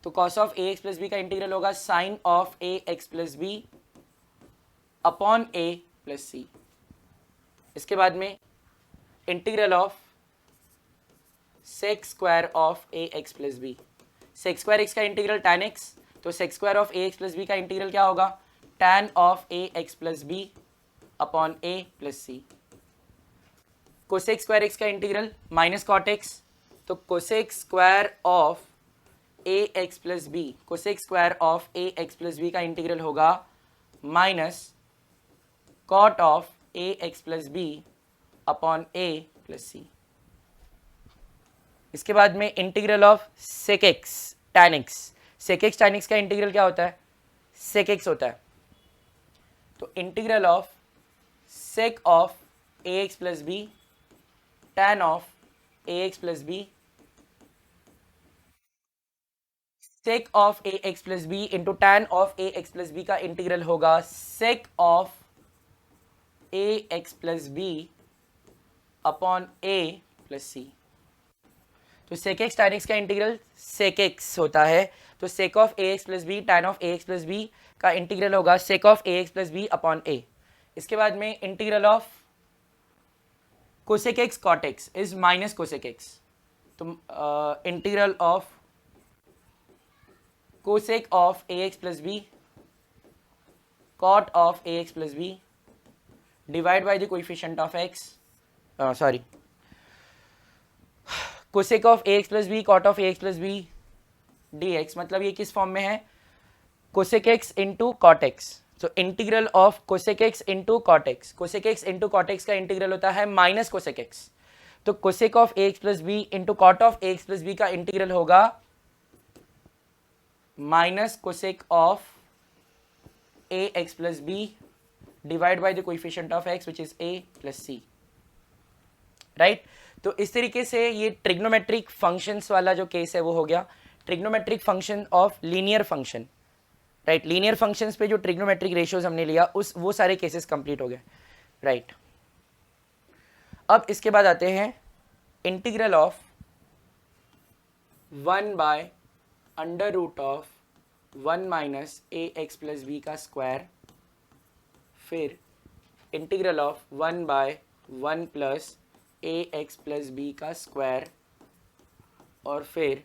तो cos of A x plus B का integral होगा sine of A x plus B upon A plus C. इसके बाद में integral of sec square of A x plus B, sec square X का integral tan X, तो sec square of A x plus B का integral क्या होगा, tan of A x plus B upon A plus C. Cosec square X का integral minus cot x, तो cosec square of A x plus B, cosec square of A x plus B का integral होगा minus cot of A x plus B upon A plus C. इसके बाद में integral of sec x tan x, sec x tan x का integral क्या होता है, sec x होता है, तो integral of sec of A x plus b tan of A x plus B, sec of A x plus b into tan of A x plus B का integral होगा sec of A x plus B upon A plus सी। तो सेक x tan x का integral sec x होता है, तो sec of A x plus b tan of A x plus B का integral होगा sec of A x plus B upon a. इसके बाद में integral of cosec x cot x is minus cosec x, तो integral of cosec of A x plus b cot of A x plus b divide by the coefficient of x, sorry, cosec of A x plus b cot of A x plus b d x, मतलब ये किस form में है, cosec x into cot x, तो integral of cosec x into cot x, cosec x into cot x का integral होता है minus cosec x, तो cosec of A x plus b into cot of A x plus B का integral होगा minus cosec of A x plus b divide by the coefficient of X which is A plus C, right. तो इस तरीके से ये trigonometric functions वाला जो case है वो हो गया, trigonometric function of linear function, right. Linear functions पे जो ट्रिग्नोमेट्रिक रेशियोज हमने लिया उस वो सारे केसेस कंप्लीट हो गए, राइट। अब इसके बाद आते हैं integral of 1 by under root of 1 minus a x plus B का स्क्वायर, फिर integral of 1 by 1 plus a x plus B का स्क्वायर, और फिर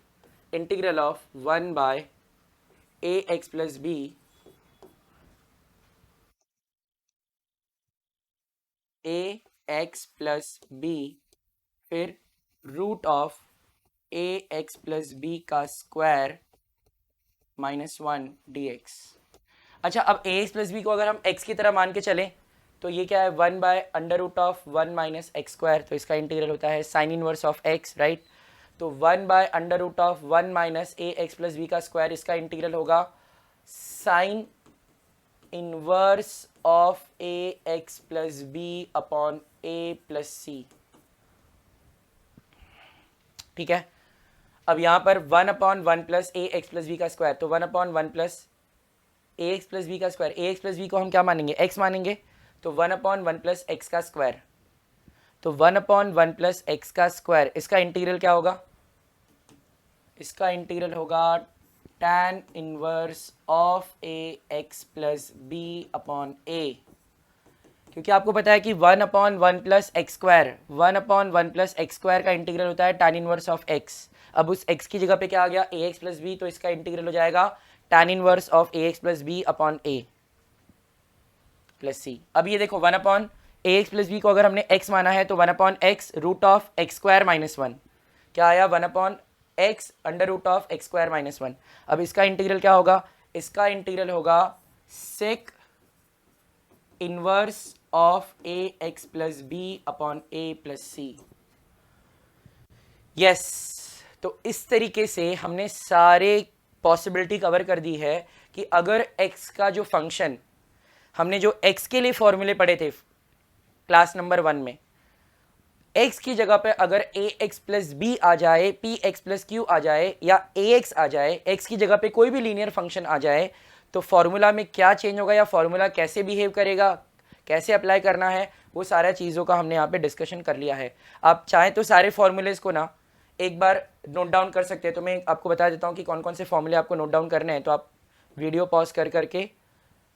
integral of 1 by a x plus b a x plus b, फिर root of A x plus B का square minus 1 d x. अच्छा, अब ए x plus B को अगर हम एक्स की तरह मान के चलें तो ये क्या है 1/√1 माइनस एक्स स्क्वायर, तो इसका इंटीग्रल होता है sine inverse of x, right. तो 1/√1 minus a x plus B का स्क्वायर, इसका इंटीग्रल होगा sine inverse of A x plus B upon A plus C, ठीक है। अब यहां पर 1/1 plus a x plus B का स्क्वायर, तो 1/1 plus a x plus B का square, a x plus B को हम क्या मानेंगे, एक्स मानेंगे, तो 1/1 प्लस एक्स का स्क्वायर, तो 1/1 प्लस एक्स का स्क्वायर, इसका इंटीग्रल क्या होगा, इसका इंटीग्रल होगा tan inverse of A x plus B upon a, क्योंकि आपको पता है कि 1/1 plus x square, 1/1 plus x square का इंटीग्रल होता है tan इनवर्स ऑफ एक्स। अब उस x की जगह पे क्या आ गया, ए एक्स प्लस बी, तो इसका इंटीग्रल हो जाएगा tan inverse of A x plus B upon A plus C. अब ये देखो 1/ए एक्स प्लस बी को अगर हमने x माना है तो 1/x root of x square minus 1, क्या आया 1/x under root of x square minus 1। अब इसका इंटीग्रल क्या होगा, इसका इंटीग्रल होगा sec inverse of A x plus B upon A plus C. Yes, तो इस तरीके से हमने सारे पॉसिबिलिटी कवर कर दी है कि अगर x का जो फंक्शन, हमने जो x के लिए फॉर्मूले पढ़े थे क्लास नंबर 1 में, x की जगह पे अगर ए एक्स प्लस बी आ जाए, पी एक्स प्लस क्यू आ जाए, या ए एक्स आ जाए, x की जगह पे कोई भी लीनियर फंक्शन आ जाए, तो फॉर्मूला में क्या चेंज होगा या फॉर्मूला कैसे बिहेव करेगा, कैसे अप्लाई करना है, वो सारा चीज़ों का हमने यहाँ पे डिस्कशन कर लिया है। आप चाहें तो सारे फॉर्मूलेज को ना एक बार नोट डाउन कर सकते हैं, तो मैं आपको बता देता हूँ कि कौन कौन से फॉर्मूले आपको नोट डाउन करने हैं, तो आप वीडियो पॉज कर करके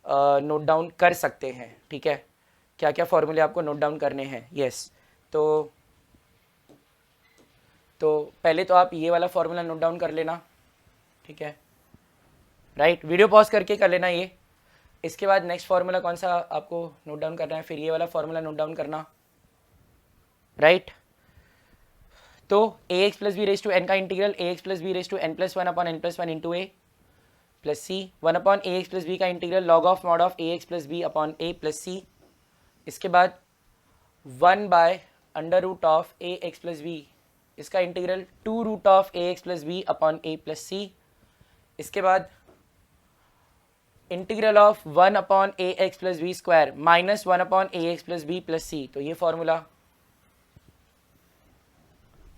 नोट डाउन कर सकते हैं, ठीक है, क्या क्या फॉर्मूले आपको नोट डाउन करने हैं। यस, तो पहले तो आप ये वाला फॉर्मूला नोट डाउन कर लेना, ठीक है, राइट, वीडियो पॉज करके कर लेना ये। इसके बाद नेक्स्ट फॉर्मूला कौन सा आपको नोट डाउन करना है, फिर ये वाला फॉर्मूला नोट डाउन करना, राइट। तो ए x plus B raise to N का integral A x plus B raise to N plus 1 upon N plus 1 into A plus C, 1/ए एक्स प्लस बी का integral log of mod of A x plus B upon A plus C. इसके बाद 1/अंडर root of A x plus b, इसका integral 2 root of A x plus B upon A plus C. इसके बाद integral of 1/ए x plus b square minus 1/ए x plus B plus सी, तो ये फॉर्मूला,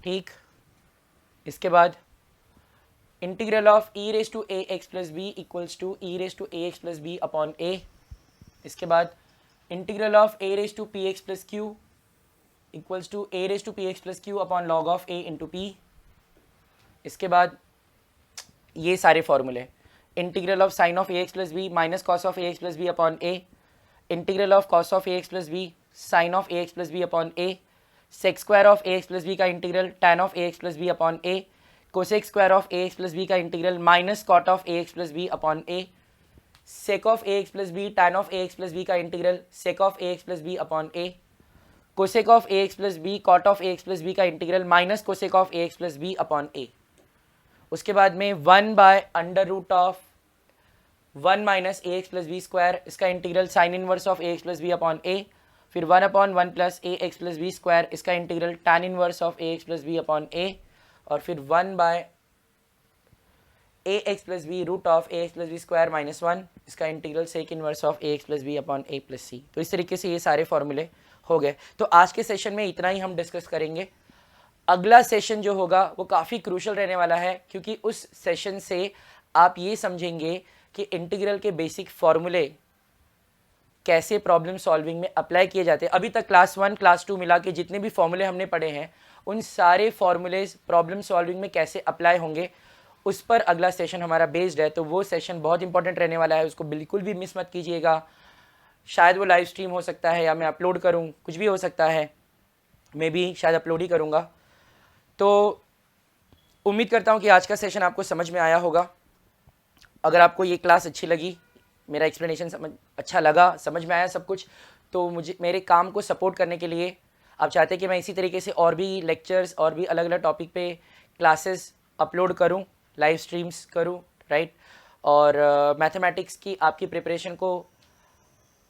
ठीक। इसके बाद integral of e raise to a x plus b equals to e raise to a x plus B upon a. इसके बाद integral of a raise to P x plus q equals to a raise to P x plus Q upon log of a into p. इसके बाद ये सारे फॉर्मूले, integral of sine of A x plus b minus cos of A x plus B upon a, integral of cos of A x plus b sine of A x plus B upon a, sec square of A x plus B का integral tan of A x plus B upon a, cosec square of A x plus B का integral minus cot of A x plus B upon a, sec of A x plus b tan of A x plus B का integral sec of A x plus B upon a, cosec of A x plus b cot of A x plus B का integral minus cosec of A x plus B upon a. उसके बाद में 1/√1 minus a x plus b square, इसका integral sine inverse of A x plus B upon a, फिर 1/1 plus a x plus b square, इसका integral tan inverse of A x plus B upon a, और फिर 1/ए x plus b root of A x plus b square minus 1, इसका integral sec inverse of A x plus B upon A plus सी। तो इस तरीके से ये सारे फॉर्मूले हो गए। तो आज के सेशन में इतना ही हम डिस्कस करेंगे। अगला सेशन जो होगा वो काफ़ी क्रूशल रहने वाला है, क्योंकि उस सेशन से आप ये समझेंगे कि इंटीग्रल के बेसिक फॉर्मूले कैसे प्रॉब्लम सॉल्विंग में अप्लाई किए जाते हैं। अभी तक क्लास 1 क्लास 2 मिला के जितने भी फॉर्मूले हमने पढ़े हैं, उन सारे फॉर्मूलेज प्रॉब्लम सॉल्विंग में कैसे अप्लाई होंगे, उस पर अगला सेशन हमारा बेस्ड है। तो वो सेशन बहुत इंपॉर्टेंट रहने वाला है, उसको बिल्कुल भी मिस मत कीजिएगा। शायद वो लाइव स्ट्रीम हो सकता है या मैं अपलोड करूँ, कुछ भी हो सकता है, मैं भी शायद अपलोड ही करूँगा। तो उम्मीद करता हूँ कि आज का सेशन आपको समझ में आया होगा। अगर आपको ये क्लास अच्छी लगी, मेरा एक्सप्लेनेशन अच्छा लगा, समझ में आया सब कुछ, तो मुझे मेरे काम को सपोर्ट करने के लिए आप चाहते हैं कि मैं इसी तरीके से और भी लेक्चर्स और भी अलग अलग टॉपिक पे क्लासेस अपलोड करूं, लाइव स्ट्रीम्स करूं, राइट। और मैथमेटिक्स की आपकी प्रिपरेशन को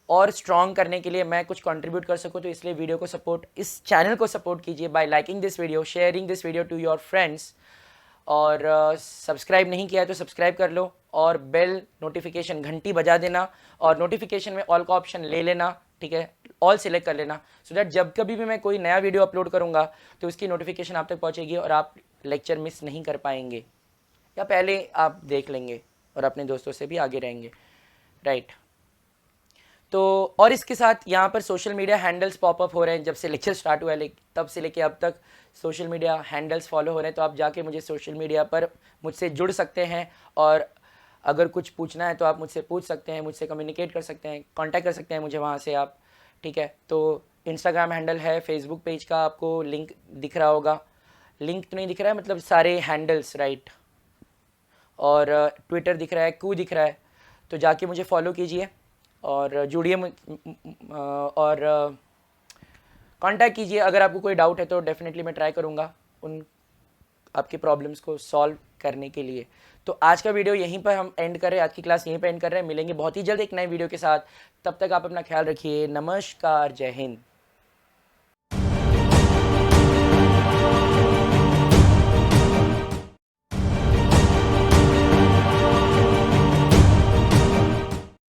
और स्ट्रॉन्ग करने के लिए मैं कुछ कंट्रीब्यूट कर सकूँ, तो इसलिए वीडियो को सपोर्ट, इस चैनल को सपोर्ट कीजिए by liking this video, sharing this video to your friends, और सब्सक्राइब नहीं किया है तो सब्सक्राइब कर लो, और बेल नोटिफिकेशन घंटी बजा देना, और नोटिफिकेशन में ऑल का ऑप्शन ले लेना, ठीक है, ऑल सिलेक्ट कर लेना, सो दैट जब कभी भी मैं कोई नया वीडियो अपलोड करूँगा तो उसकी नोटिफिकेशन आप तक पहुँचेगी और आप लेक्चर मिस नहीं कर पाएंगे, या पहले आप देख लेंगे और अपने दोस्तों से भी आगे रहेंगे, राइट। तो और इसके साथ यहाँ पर सोशल मीडिया हैंडल्स पॉपअप हो रहे हैं, जब से लेक्चर स्टार्ट हुआ है तब से लेके अब तक सोशल मीडिया हैंडल्स फॉलो हो रहे हैं, तो आप जाके मुझे सोशल मीडिया पर मुझसे जुड़ सकते हैं, और अगर कुछ पूछना है तो आप मुझसे पूछ सकते हैं, मुझसे कम्युनिकेट कर सकते हैं, कांटेक्ट कर सकते हैं मुझे वहाँ से आप, ठीक है। तो इंस्टाग्राम हैंडल है, फेसबुक पेज का आपको लिंक दिख रहा होगा, लिंक तो नहीं दिख रहा है, मतलब सारे हैंडल्स, राइट, और ट्विटर दिख रहा है, कू दिख रहा है, तो जाके मुझे फॉलो कीजिए और जुड़िए और कांटेक्ट कीजिए। अगर आपको कोई डाउट है तो डेफिनेटली मैं ट्राई करूँगा उन आपकी प्रॉब्लम्स को सॉल्व करने के लिए। तो आज का वीडियो यहीं पर हम एंड कर रहे हैं, आज की क्लास यहीं पर एंड कर रहे हैं। मिलेंगे बहुत ही जल्द एक नए वीडियो के साथ, तब तक आप अपना ख्याल रखिए। नमस्कार, जय हिंद।